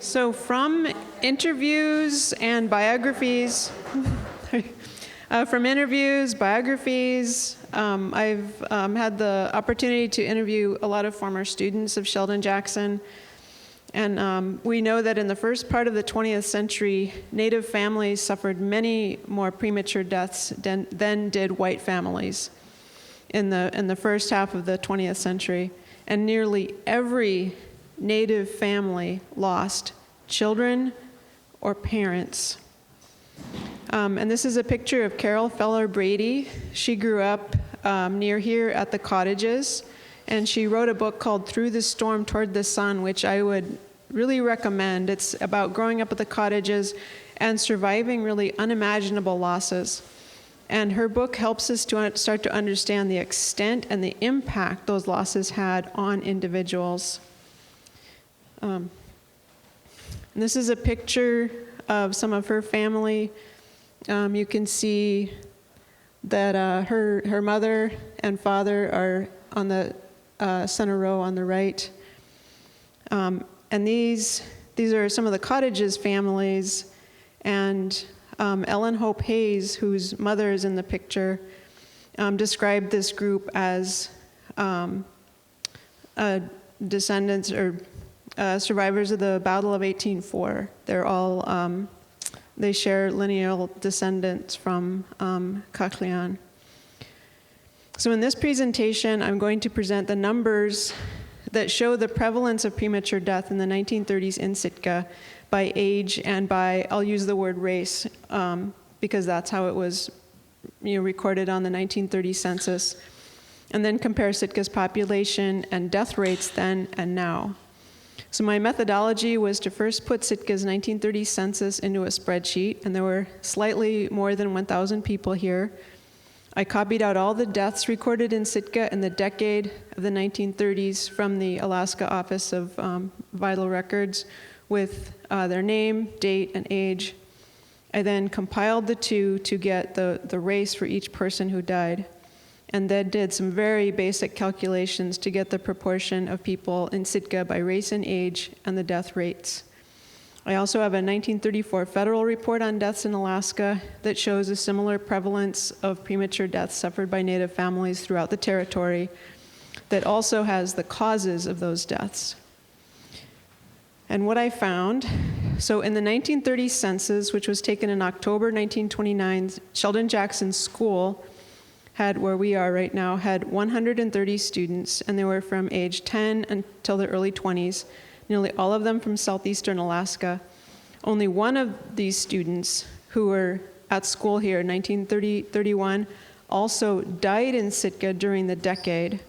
So from interviews and biographies, I've had the opportunity to interview a lot of former students of Sheldon Jackson. And we know that in the first part of the 20th century, Native families suffered many more premature deaths than did white families in the first half of the 20th century. And nearly every Native family lost children or parents. And this is a picture of Carol Feller Brady. She grew up near here at the cottages, and she wrote a book called Through the Storm Toward the Sun, which I would really recommend. It's about growing up at the cottages and surviving really unimaginable losses. And her book helps us to start to understand the extent and the impact those losses had on individuals. And this is a picture of some of her family. You can see that her mother and father are on the center row on the right. And these are some of the cottages families. And Ellen Hope Hayes, whose mother is in the picture, described this group as descendants or survivors of the Battle of 1804. They're all, they share lineal descendants from Kaklian. So in this presentation, I'm going to present the numbers that show the prevalence of premature death in the 1930s in Sitka by age and by, I'll use the word race, because that's how it was recorded on the 1930 census, and then compare Sitka's population and death rates then and now. So my methodology was to first put Sitka's 1930 census into a spreadsheet, and there were slightly more than 1,000 people here. I copied out all the deaths recorded in Sitka in the decade of the 1930s from the Alaska Office of Vital Records with their name, date, and age. I then compiled the two to get the race for each person who died, and then did some very basic calculations to get the proportion of people in Sitka by race and age and the death rates. I also have a 1934 federal report on deaths in Alaska that shows a similar prevalence of premature deaths suffered by Native families throughout the territory that also has the causes of those deaths. And what I found, so in the 1930 census, which was taken in October 1929, Sheldon Jackson School had, where we are right now, had 130 students, and they were from age 10 until the early 20s, nearly all of them from southeastern Alaska. Only one of these students who were at school here in 1930-31 also died in Sitka during the decade,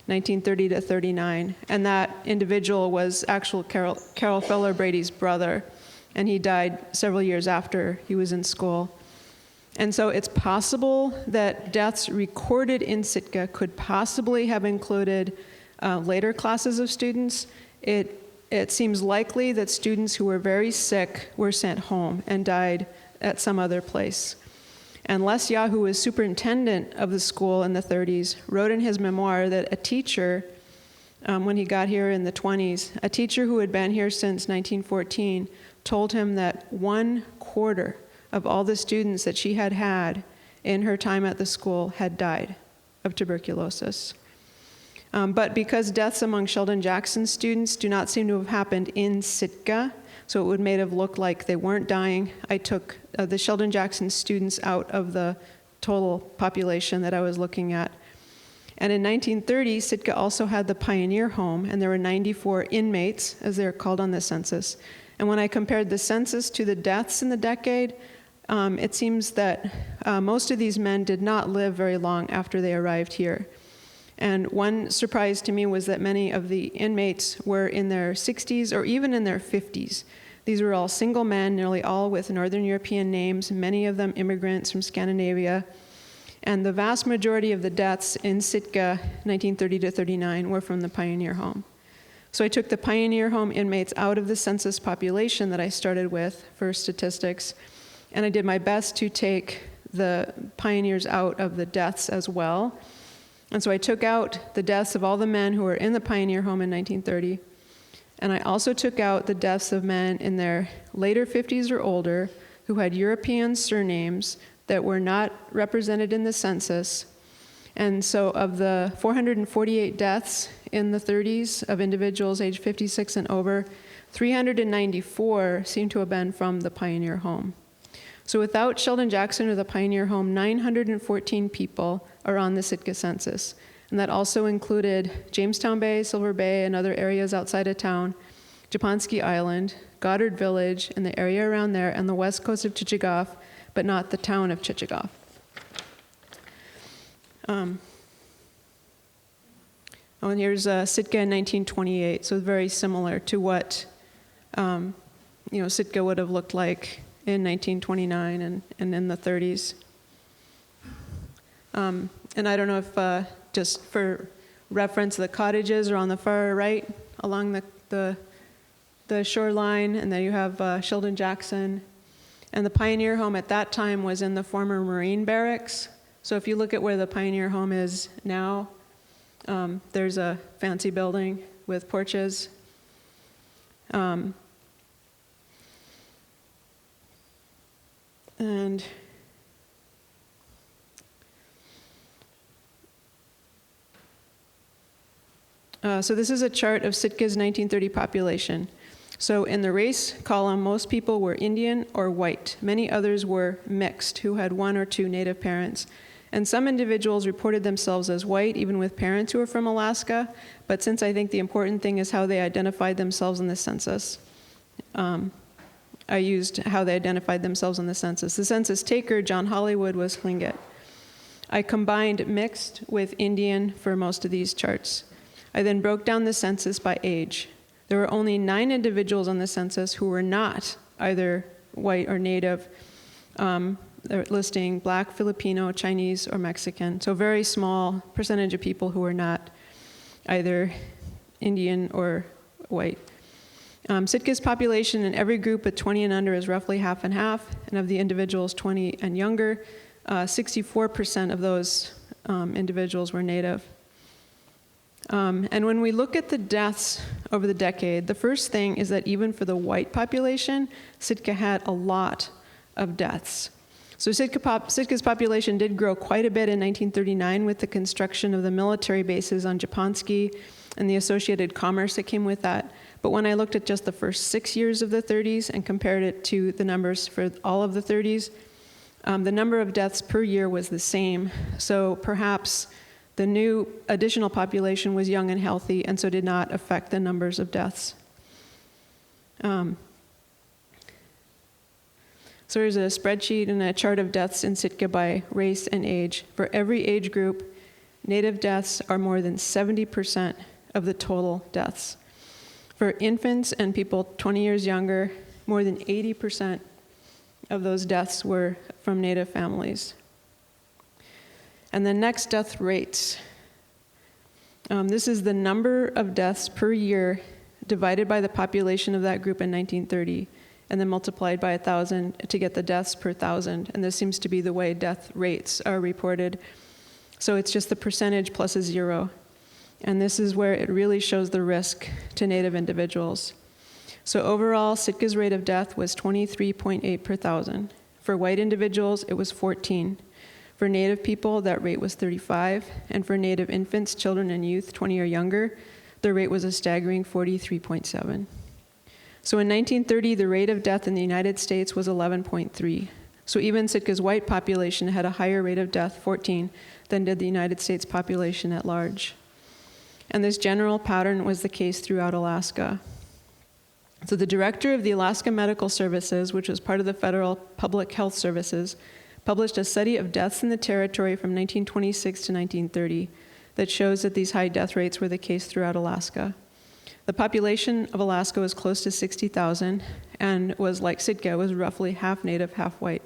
1930 to 39, and that individual was actual Carol Feller Brady's brother, and he died several years after he was in school. And so it's possible that deaths recorded in Sitka could possibly have included later classes of students. It seems likely that students who were very sick were sent home and died at some other place. And Les Yah, who was superintendent of the school in the 30s, wrote in his memoir that a teacher, when he got here in the 20s, a teacher who had been here since 1914 told him that 1/4 of all the students that she had had in her time at the school had died of tuberculosis. But because deaths among Sheldon Jackson students do not seem to have happened in Sitka, so it would made have looked like they weren't dying, I took the Sheldon Jackson students out of the total population that I was looking at. And in 1930, Sitka also had the Pioneer Home, and there were 94 inmates, as they're called on the census. And when I compared the census to the deaths in the decade, it seems that most of these men did not live very long after they arrived here. And one surprise to me was that many of the inmates were in their 60s or even in their 50s. These were all single men, nearly all with Northern European names, many of them immigrants from Scandinavia. And the vast majority of the deaths in Sitka, 1930 to 39, were from the Pioneer Home. So I took the Pioneer Home inmates out of the census population that I started with for statistics, and I did my best to take the pioneers out of the deaths as well. And so I took out the deaths of all the men who were in the Pioneer Home in 1930. And I also took out the deaths of men in their later 50s or older who had European surnames that were not represented in the census. And so of the 448 deaths in the 30s of individuals aged 56 and over, 394 seem to have been from the Pioneer Home. So without Sheldon Jackson or the Pioneer Home, 914 people are on the Sitka census. And that also included Jamestown Bay, Silver Bay, and other areas outside of town, Japonski Island, Goddard Village, and the area around there, and the west coast of Chichagof, but not the town of Chichagof. And here's Sitka in 1928, so very similar to what Sitka would have looked like in 1929 and in the 30s. And I don't know if, just for reference, the cottages are on the far right along the shoreline, and then you have Sheldon Jackson. And the Pioneer Home at that time was in the former Marine Barracks. So if you look at where the Pioneer Home is now, there's a fancy building with porches. So this is a chart of Sitka's 1930 population. So in the race column, most people were Indian or white. Many others were mixed, who had one or two native parents. And some individuals reported themselves as white, even with parents who were from Alaska. But since I think the important thing is how they identified themselves in the census, I used how they identified themselves in the census. The census taker, John Hollywood, was Tlingit. I combined mixed with Indian for most of these charts. I then broke down the census by age. There were only 9 individuals on the census who were not either white or native. They're listing Black, Filipino, Chinese, or Mexican. So a very small percentage of people who were not either Indian or white. Sitka's population in every group at 20 and under is roughly half and half, and of the individuals 20 and younger, 64% of those individuals were native. And when we look at the deaths over the decade, the first thing is that even for the white population, Sitka had a lot of deaths. So Sitka's population did grow quite a bit in 1939 with the construction of the military bases on Japonski and the associated commerce that came with that. But when I looked at just the first 6 years of the 30s and compared it to the numbers for all of the 30s, the number of deaths per year was the same. So perhaps the new additional population was young and healthy, and so did not affect the numbers of deaths. So here's a spreadsheet and a chart of deaths in Sitka by race and age. For every age group, native deaths are more than 70% of the total deaths. For infants and people 20 years younger, more than 80% of those deaths were from native families. And the next, death rates. This is the number of deaths per year divided by the population of that group in 1930, and then multiplied by 1,000 to get the deaths per 1,000. And this seems to be the way death rates are reported. So it's just the percentage plus a 0. And this is where it really shows the risk to native individuals. So overall, Sitka's rate of death was 23.8 per 1,000. For white individuals, it was 14. For native people, that rate was 35, and for native infants, children, and youth 20 or younger, the rate was a staggering 43.7. So in 1930, the rate of death in the United States was 11.3. So even Sitka's white population had a higher rate of death, 14, than did the United States population at large. And this general pattern was the case throughout Alaska. So the director of the Alaska Medical Services, which was part of the Federal Public Health Services, published a study of deaths in the territory from 1926 to 1930 that shows that these high death rates were the case throughout Alaska. The population of Alaska was close to 60,000 and was, like Sitka, was roughly half native, half white.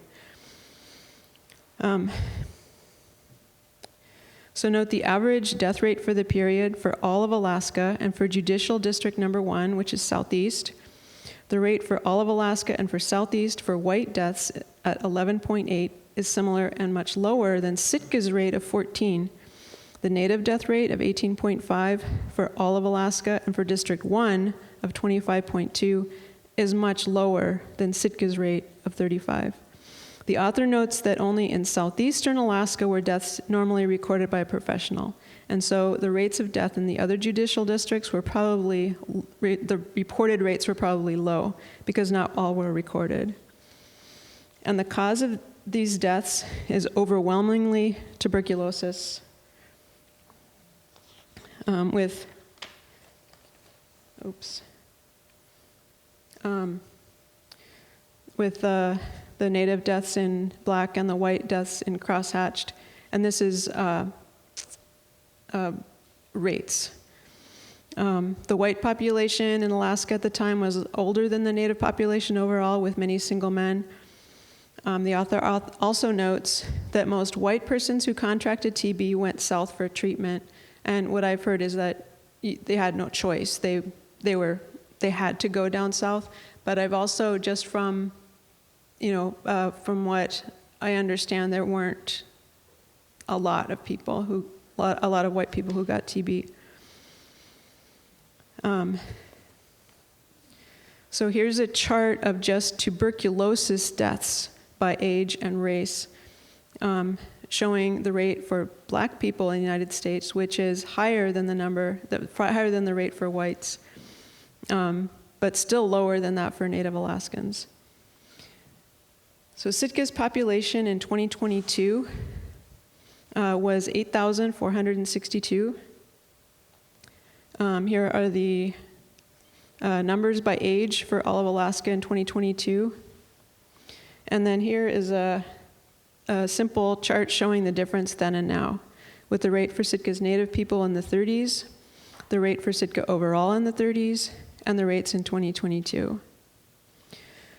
So note the average death rate for the period for all of Alaska and for Judicial District Number 1, which is southeast. The rate for all of Alaska and for southeast for white deaths at 11.8 is similar and much lower than Sitka's rate of 14. The native death rate of 18.5 for all of Alaska and for District 1 of 25.2 is much lower than Sitka's rate of 35. The author notes that only in southeastern Alaska were deaths normally recorded by a professional. And so the rates of death in the other judicial districts were probably, the reported rates were probably low because not all were recorded. And the cause of these deaths is overwhelmingly tuberculosis, with the native deaths in black and the white deaths in crosshatched. And this is rates. The white population in Alaska at the time was older than the native population overall, with many single men. The author also notes that most white persons who contracted TB went south for treatment. And what I've heard is that they had no choice. They had to go down south. But I've also, just from what I understand, there weren't a lot of white people who got TB. So here's a chart of just tuberculosis deaths by age and race, showing the rate for black people in the United States, which is higher than the rate for whites, but still lower than that for Native Alaskans. So Sitka's population in 2022 was 8,462. Here are the numbers by age for all of Alaska in 2022. And then here is a simple chart showing the difference then and now, with the rate for Sitka's native people in the 30s, the rate for Sitka overall in the 30s, and the rates in 2022.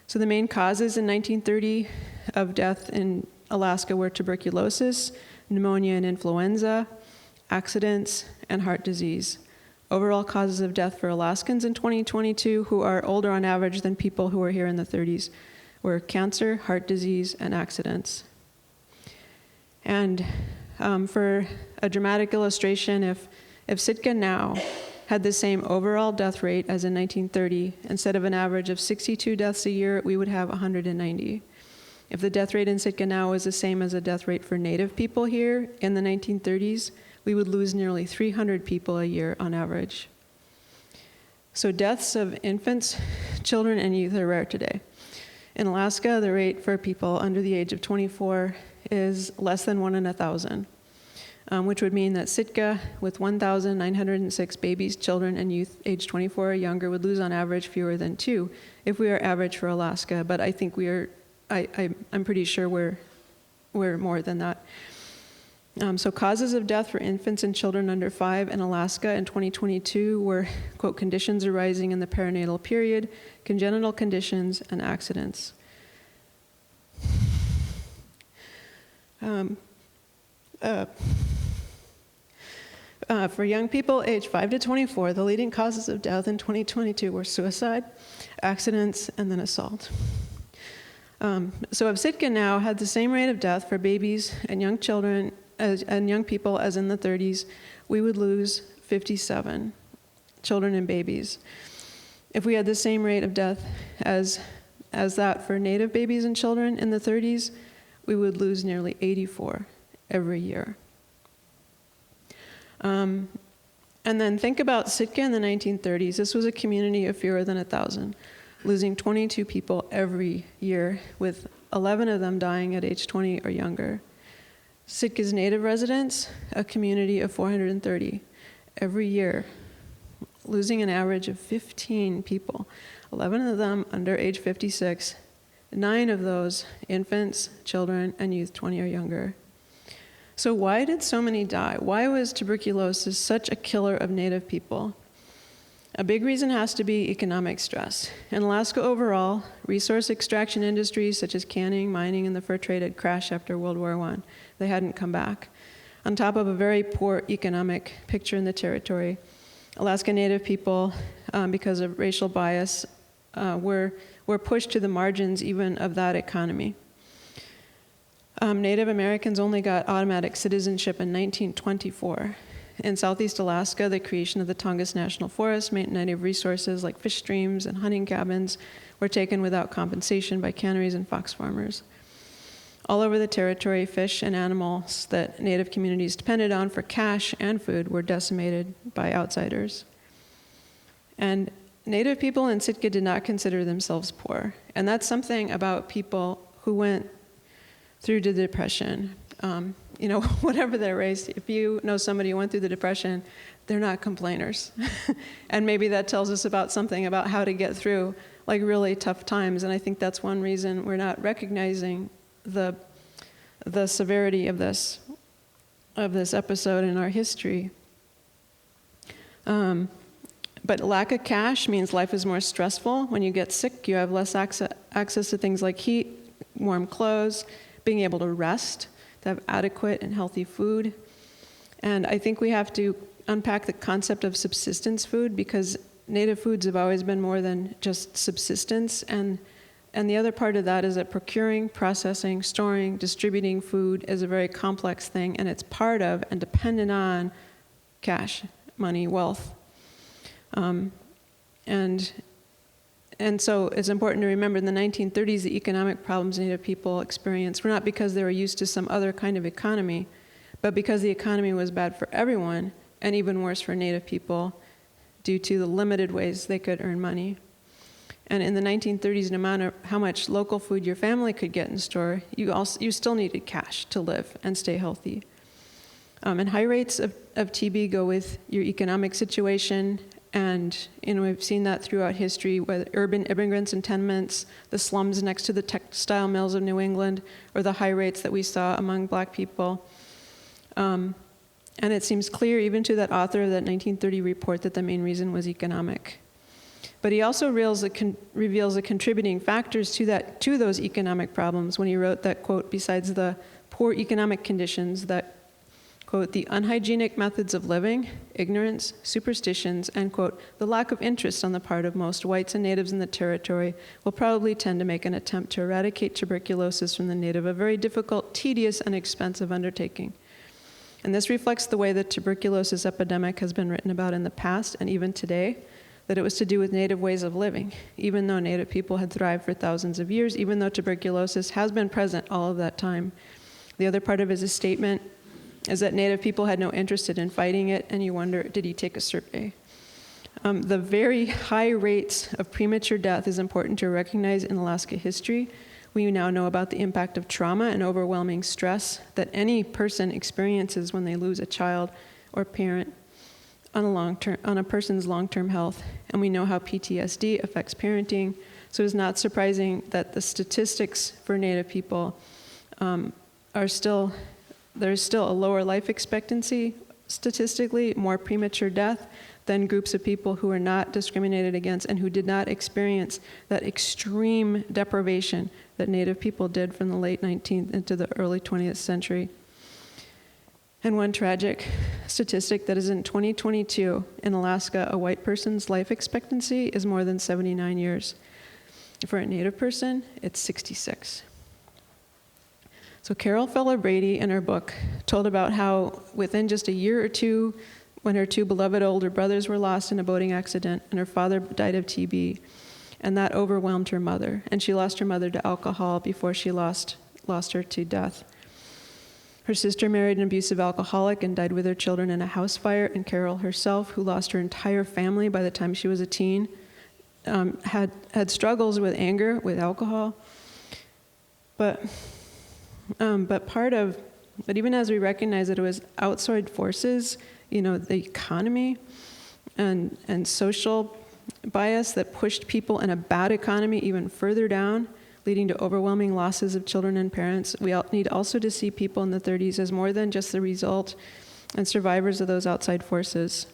So the main causes in 1930 of death in Alaska were tuberculosis, pneumonia and influenza, accidents, and heart disease. Overall causes of death for Alaskans in 2022, who are older on average than people who were here in the 30s, were cancer, heart disease, and accidents. And for a dramatic illustration, if Sitka now had the same overall death rate as in 1930, instead of an average of 62 deaths a year, we would have 190. If the death rate in Sitka now is the same as the death rate for Native people here in the 1930s, we would lose nearly 300 people a year on average. So deaths of infants, children, and youth are rare today. In Alaska, the rate for people under the age of 24 is less than 1 in 1,000, which would mean that Sitka, with 1,906 babies, children, and youth aged 24 or younger, would lose on average fewer than 2 if we are average for Alaska. But I think I'm pretty sure we're more than that. So causes of death for infants and children under 5 in Alaska in 2022 were, quote, conditions arising in the perinatal period, congenital conditions, and accidents. For young people aged 5 to 24, the leading causes of death in 2022 were suicide, accidents, and then assault. So if Sitka now had the same rate of death for babies and young children and young people as in the 30s, we would lose 57 children and babies. If we had the same rate of death as that for Native babies and children in the 30s, we would lose nearly 84 every year. And then think about Sitka in the 1930s. This was a community of fewer than 1,000, losing 22 people every year, with 11 of them dying at age 20 or younger. Sitka's Native residents, a community of 430 every year, losing an average of 15 people, 11 of them under age 56, 9 of those infants, children, and youth 20 or younger. So why did so many die? Why was tuberculosis such a killer of Native people? A big reason has to be economic stress. In Alaska overall, resource extraction industries such as canning, mining, and the fur trade had crashed after World War I. They hadn't come back. On top of a very poor economic picture in the territory, Alaska Native people, because of racial bias, were pushed to the margins even of that economy. Native Americans only got automatic citizenship in 1924. In southeast Alaska, the creation of the Tongass National Forest meant native resources like fish streams and hunting cabins were taken without compensation by canneries and fox farmers. All over the territory, fish and animals that native communities depended on for cash and food were decimated by outsiders. And native people in Sitka did not consider themselves poor. And that's something about people who went through the Depression. Whatever their race, if you know somebody who went through the Depression, they're not complainers. And maybe that tells us about something about how to get through like really tough times. And I think that's one reason we're not recognizing the severity of this episode in our history. But lack of cash means life is more stressful. When you get sick, you have less access to things like heat, warm clothes, being able to rest, to have adequate and healthy food. And I think we have to unpack the concept of subsistence food, because native foods have always been more than just subsistence. And the other part of that is that procuring, processing, storing, distributing food is a very complex thing, and it's part of and dependent on cash, money, wealth. And so it's important to remember in the 1930s, the economic problems Native people experienced were not because they were used to some other kind of economy, but because the economy was bad for everyone, and even worse for Native people, due to the limited ways they could earn money. And in the 1930s, no matter how much local food your family could get in store, you still needed cash to live and stay healthy. And high rates of TB go with your economic situation. And we've seen that throughout history, whether urban immigrants and tenements, the slums next to the textile mills of New England, or the high rates that we saw among Black people. And it seems clear, even to that author of that 1930 report, that the main reason was economic. But he also reveals the contributing factors to those economic problems when he wrote that, quote, besides the poor economic conditions that, quote, the unhygienic methods of living, ignorance, superstitions, and, quote, the lack of interest on the part of most whites and natives in the territory will probably tend to make an attempt to eradicate tuberculosis from the native a very difficult, tedious, and expensive undertaking. And this reflects the way the tuberculosis epidemic has been written about in the past and even today, that it was to do with native ways of living, even though native people had thrived for thousands of years, even though tuberculosis has been present all of that time. The other part of his statement is that native people had no interest in fighting it, and you wonder, did he take a survey? The very high rates of premature death is important to recognize in Alaska history. We now know about the impact of trauma and overwhelming stress that any person experiences when they lose a child or parent on a person's long-term health. And we know how PTSD affects parenting, so it's not surprising that the statistics for Native people there's still a lower life expectancy, statistically, more premature death than groups of people who are not discriminated against and who did not experience that extreme deprivation that Native people did from the late 19th into the early 20th century. And one tragic statistic that is in 2022 in Alaska, a white person's life expectancy is more than 79 years. For a Native person, it's 66. So Carol Feller Brady, in her book, told about how within just a year or two, when her two beloved older brothers were lost in a boating accident and her father died of TB, and that overwhelmed her mother. And she lost her mother to alcohol before she lost her to death. Her sister married an abusive alcoholic and died with her children in a house fire, and Carol herself, who lost her entire family by the time she was a teen, had struggles with anger, with alcohol. But even as we recognize that it was outside forces, the economy and social bias that pushed people in a bad economy even further down, leading to overwhelming losses of children and parents. We need also to see people in the 30s as more than just the result and survivors of those outside forces.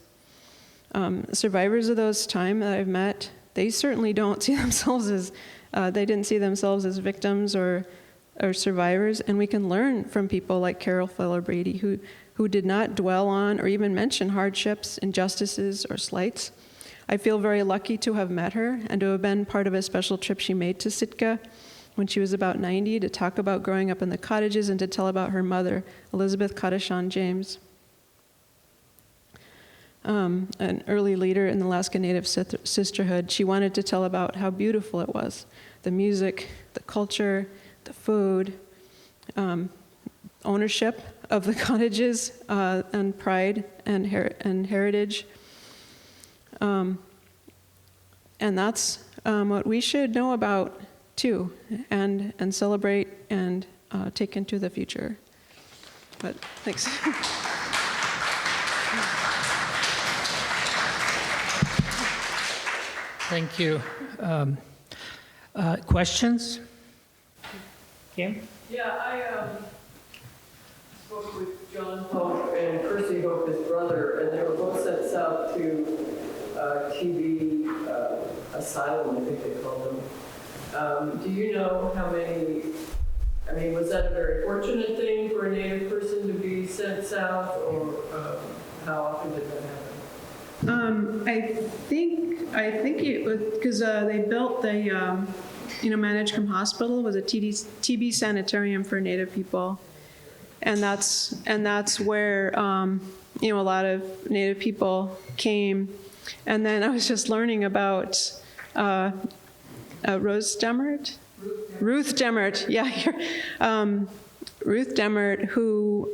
Survivors of those time that I've met, they certainly don't see themselves as, they didn't see themselves as victims or survivors, and we can learn from people like Carol Feller Brady, who did not dwell on or even mention hardships, injustices, or slights. I feel very lucky to have met her and to have been part of a special trip she made to Sitka when she was about 90, to talk about growing up in the cottages and to tell about her mother, Elizabeth Kadashan James, an early leader in the Alaska Native Sisterhood. She wanted to tell about how beautiful it was, the music, the culture, the food, ownership of the cottages, and pride and heritage. And that's what we should know about too, and celebrate and take into the future. But thanks. Thank you. Questions? Kim? Yeah, I spoke with John Hope and Percy Hope, his brother, and they were both sent south to TB asylum, I think they called them. Do you know how many, I mean, was that a very fortunate thing for a Native person to be sent south, or how often did that happen? I think it was because they built the Managecombe Hospital was a TB sanitarium for Native people, and that's where a lot of Native people came. And then I was just learning about Ruth Demert, yeah, Ruth Demert, who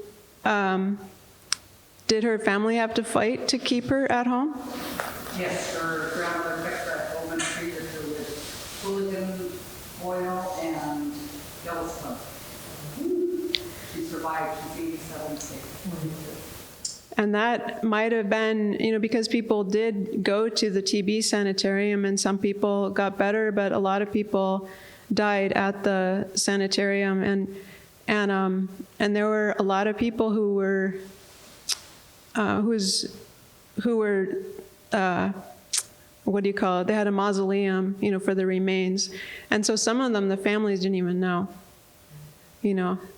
did her family have to fight to keep her at home? Yes, her grandmother kept her at home and treated her with hooligan oil and yellow smoke. She survived. She's 87 safe. And that might have been, because people did go to the TB sanitarium, and some people got better, but a lot of people died at the sanitarium, and there were a lot of people who were what do you call it? They had a mausoleum, for the remains, and so some of them the families didn't even know.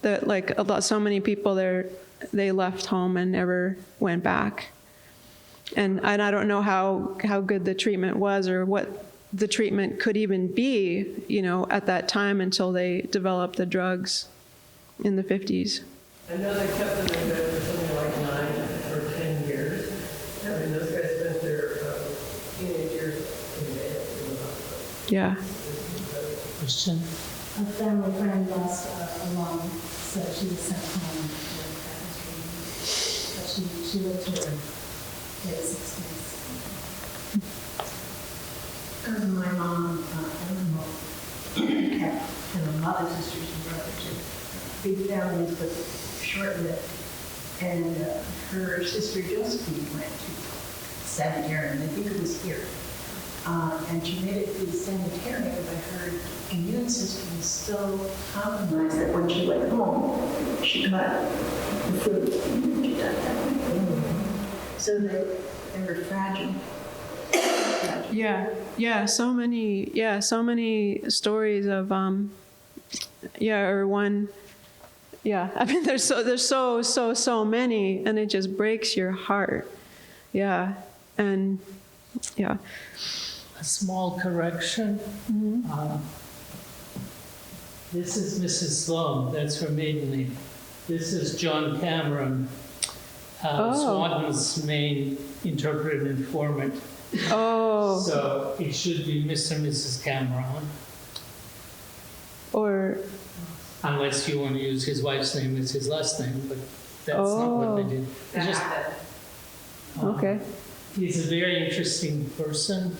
That so many people there, they left home and never went back. And I don't know how good the treatment was, or what the treatment could even be, at that time, until they developed the drugs in the 50s. I know they kept them in bed for something like 9 or 10 years. I mean, those guys spent their teenage years in bed in the hospital. Yeah. Question? A family friend lost a lung, so she was sent home but she lived to her late 60s. My mom, and her mother, sisters, and brothers, big families, but short-lived. And her sister Josephine went to sanitarium, I think it was here. And she made it to the sanitarium, but her immune system was so compromised that when she went home, she got the flu. She died that way. So they were fragile. Yeah. So many stories of or one. Yeah, I mean, there's so many, and it just breaks your heart. Yeah, and yeah. A small correction. Mm-hmm. This is Mrs. Sloan. That's her maiden name. This is John Cameron, Swanton's main interpreter and informant. Oh. So it should be Mr. and Mrs. Cameron. Or. Unless you want to use his wife's name as his last name, but that's not what they did. It's just, Okay. he's a very interesting person.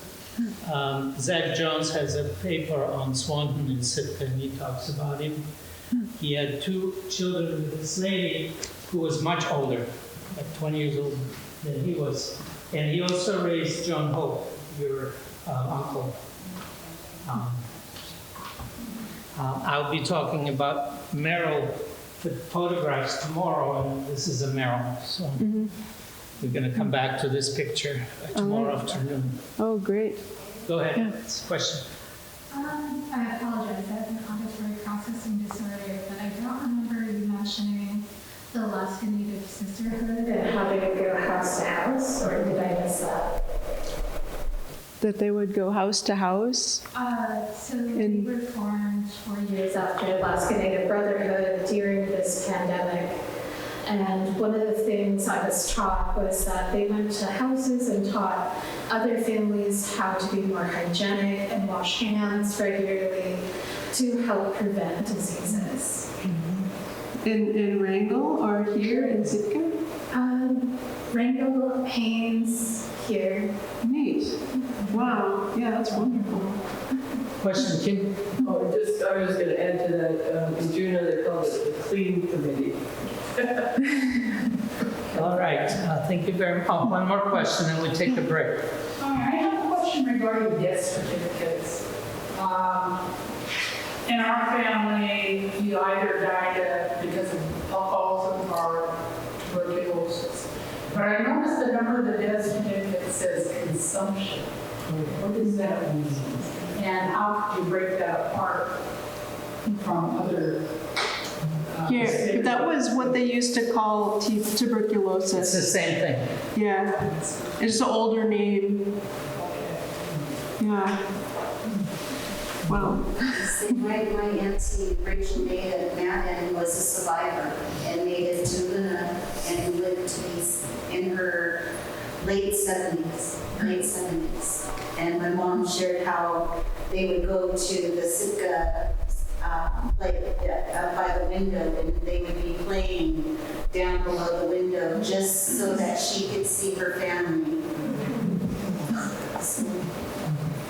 Zach Jones has a paper on Swanton and Sitka, and he talks about him. He had 2 children with this lady who was much older, like 20 years older than he was. And he also raised John Hope, your uncle. I'll be talking about Merrill, the photographs tomorrow, and this is a Merrill. So we're going to come back to this picture tomorrow afternoon. Oh, great. Go ahead. Yeah. Question. I apologize. I have an auditory processing disorder, but I don't remember you mentioning the Alaska Native Sisterhood and how they would go house to house, or did I miss that? that they would go house to house? So they were formed 4 years after Alaska Native Brotherhood during this pandemic. And one of the things I was taught was that they went to houses and taught other families how to be more hygienic and wash hands regularly to help prevent diseases. In Wrangell or here in Sitka? Wrangell, Haynes, here. Neat. Wow. Yeah, that's wonderful. Question, Kim? Oh, I was going to add to that, in June, they called it the Clean Committee. All right, thank you very much. One more question, and we take a break. I have a question regarding death certificates. In our family, you either died because of alcoholism or tuberculosis. But I noticed the number of the death certificate says consumption. What does that mean? And how could you break that apart from other? Here, that was what they used to call It's the tuberculosis. same thing. Yeah, it's an older name. Yeah. Wow. My auntie Rachel Maida Madden was a survivor and made it to Luna and lived to be in her late 70s. And my mom shared how they would go to the Sitka by the window, and they would be playing down below the window just so that she could see her family.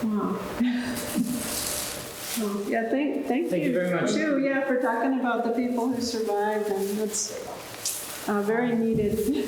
Wow. Well, yeah, thank you very much. Too, yeah, for talking about the people who survived, and that's very needed.